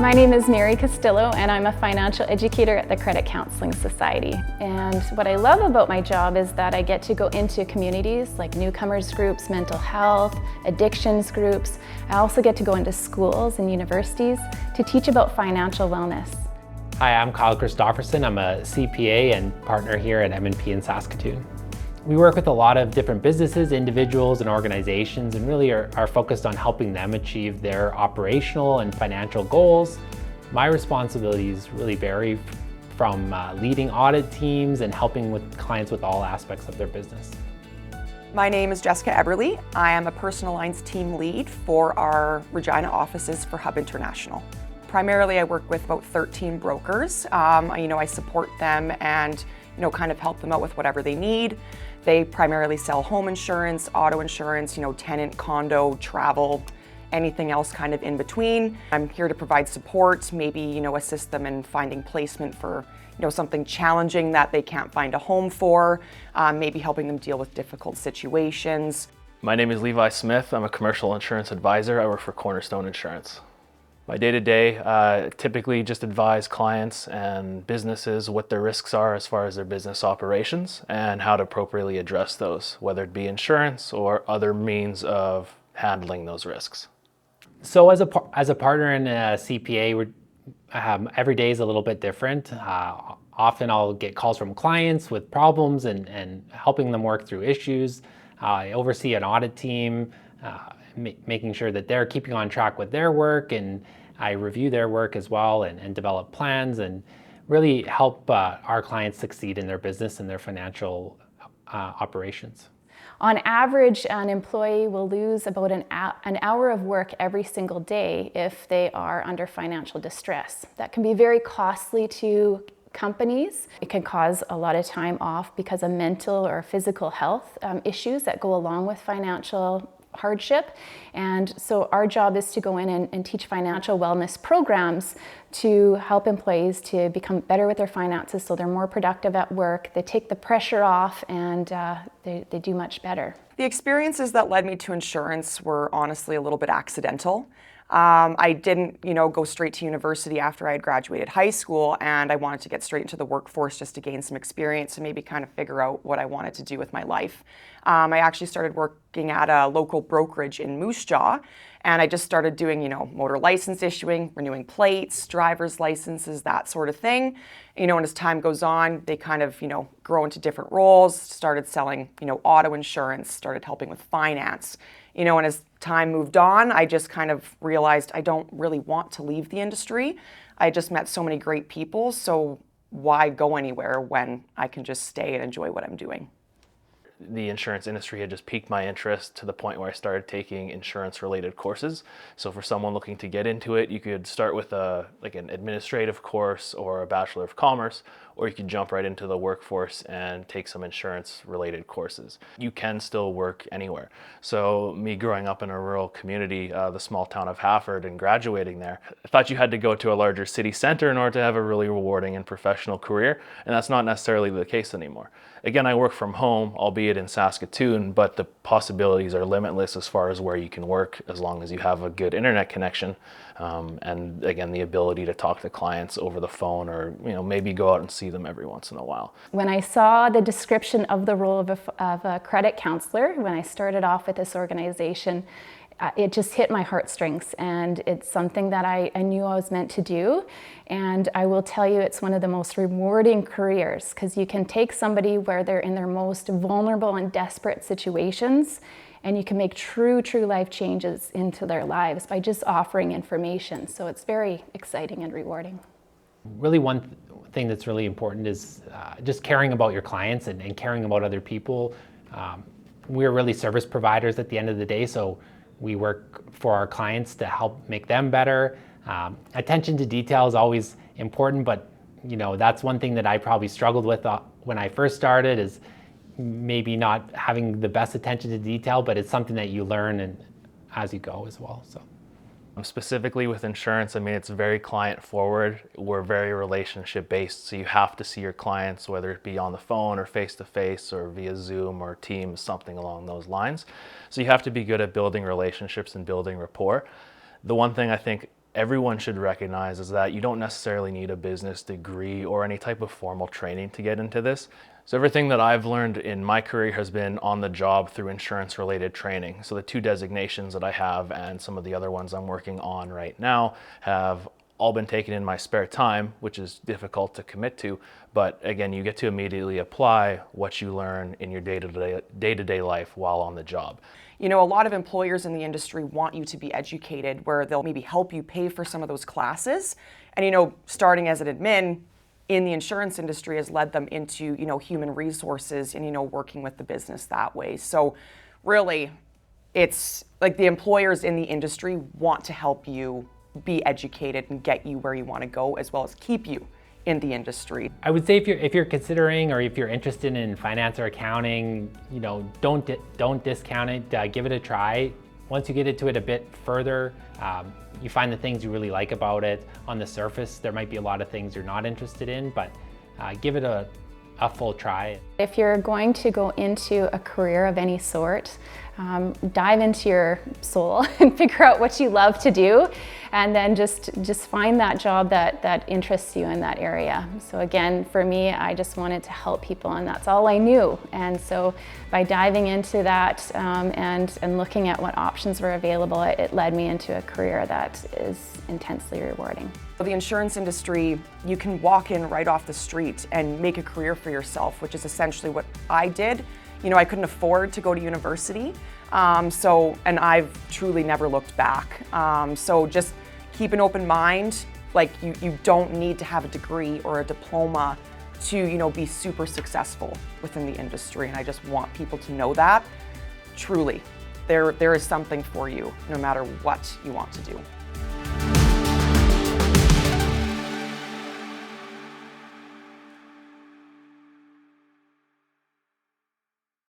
My name is Mary Castillo and I'm a financial educator at the Credit Counseling Society. And what I love about my job is that I get to go into communities like newcomers groups, mental health, addictions groups. I also get to go into schools and universities to teach about financial wellness. Hi, I'm Christopherson. I'm a CPA and partner here at M&P in Saskatoon. We work with a lot of different businesses, individuals, and organizations, and really are focused on helping them achieve their operational and financial goals. My responsibilities really vary from leading audit teams and helping with clients with all aspects of their business. My name is Jessica Eberle. I am a personal lines team lead for our Regina offices for Hub International. Primarily, I work with about 13 brokers. I support them and kind of help them out with whatever they need. They primarily sell home insurance, auto insurance, tenant, condo, travel, anything else kind of in between. I'm here to provide support, maybe, assist them in finding placement for, something challenging that they can't find a home for, maybe helping them deal with difficult situations. My name is Levi Smith. I'm a commercial insurance advisor. I work for Cornerstone Insurance. My day-to-day, typically just advise clients and businesses what their risks are as far as their business operations and how to appropriately address those, whether it be insurance or other means of handling those risks. So as a partner in a CPA, every day is a little bit different. Often I'll get calls from clients with problems and helping them work through issues. I oversee an audit team, making sure that they're keeping on track with their work, and I review their work as well and develop plans and really help our clients succeed in their business and their financial operations. On average, an employee will lose about an hour of work every single day if they are under financial distress. That can be very costly to companies. It can cause a lot of time off because of mental or physical health issues that go along with financial hardship. And so our job is to go in and teach financial wellness programs to help employees to become better with their finances so they're more productive at work, they take the pressure off, and they do much better. The experiences that led me to insurance were honestly a little bit accidental. I didn't, go straight to university after I had graduated high school, and I wanted to get straight into the workforce just to gain some experience and maybe kind of figure out what I wanted to do with my life. I actually started working at a local brokerage in Moose Jaw, and I just started doing, motor license issuing, renewing plates, driver's licenses, that sort of thing. And as time goes on, they kind of, grow into different roles, started selling, auto insurance, started helping with finance. And as time moved on, I just kind of realized I don't really want to leave the industry. I just met so many great people, so why go anywhere when I can just stay and enjoy what I'm doing? The insurance industry had just piqued my interest to the point where I started taking insurance-related courses. So for someone looking to get into it, you could start with an administrative course or a Bachelor of Commerce, or you could jump right into the workforce and take some insurance-related courses. You can still work anywhere. So me growing up in a rural community, the small town of Hafford, and graduating there, I thought you had to go to a larger city center in order to have a really rewarding and professional career, and that's not necessarily the case anymore. Again, I work from home, albeit in Saskatoon, but the possibilities are limitless as far as where you can work as long as you have a good internet connection. And again, the ability to talk to clients over the phone or maybe go out and see them every once in a while. When I saw the description of the role of a credit counselor, when I started off with this organization, it just hit my heartstrings, and it's something that I knew I was meant to do. And I will tell you, it's one of the most rewarding careers, because you can take somebody where they're in their most vulnerable and desperate situations, and you can make true life changes into their lives by just offering information. So it's very exciting and rewarding. Really one thing that's really important is just caring about your clients and caring about other people. We're really service providers at the end of the day, so we work for our clients to help make them better. Attention to detail is always important, but that's one thing that I probably struggled with when I first started, is maybe not having the best attention to detail, but it's something that you learn and as you go as well. So. Specifically with insurance, it's very client forward. We're very relationship based, so you have to see your clients, whether it be on the phone or face to face or via Zoom or Teams, something along those lines. So you have to be good at building relationships and building rapport. The one thing I think everyone should recognize is that you don't necessarily need a business degree or any type of formal training to get into this. So everything that I've learned in my career has been on the job through insurance-related training. So the 2 designations that I have and some of the other ones I'm working on right now have all been taken in my spare time, which is difficult to commit to. But again, you get to immediately apply what you learn in your day-to-day life while on the job. You know, a lot of employers in the industry want you to be educated, where they'll maybe help you pay for some of those classes. And, you know, starting as an admin in the insurance industry has led them into, you know, human resources and, you know, working with the business that way. So really, it's like the employers in the industry want to help you be educated and get you where you want to go, as well as keep you in the industry. I would say if you're considering or if you're interested in finance or accounting, you know, don't discount it. Give it a try. Once you get into it a bit further, you find the things you really like about it. On the surface, there might be a lot of things you're not interested in, but give it a full try. If you're going to go into a career of any sort, dive into your soul and figure out what you love to do, and then just find that job that interests you in that area. So again, for me, I just wanted to help people, and that's all I knew. And so by diving into that and looking at what options were available, it led me into a career that is intensely rewarding. The insurance industry, you can walk in right off the street and make a career for yourself, which is essentially what I did. You know, I couldn't afford to go to university, and I've truly never looked back. So just keep an open mind. Like, you don't need to have a degree or a diploma to, you know, be super successful within the industry. And I just want people to know that, truly, there is something for you no matter what you want to do.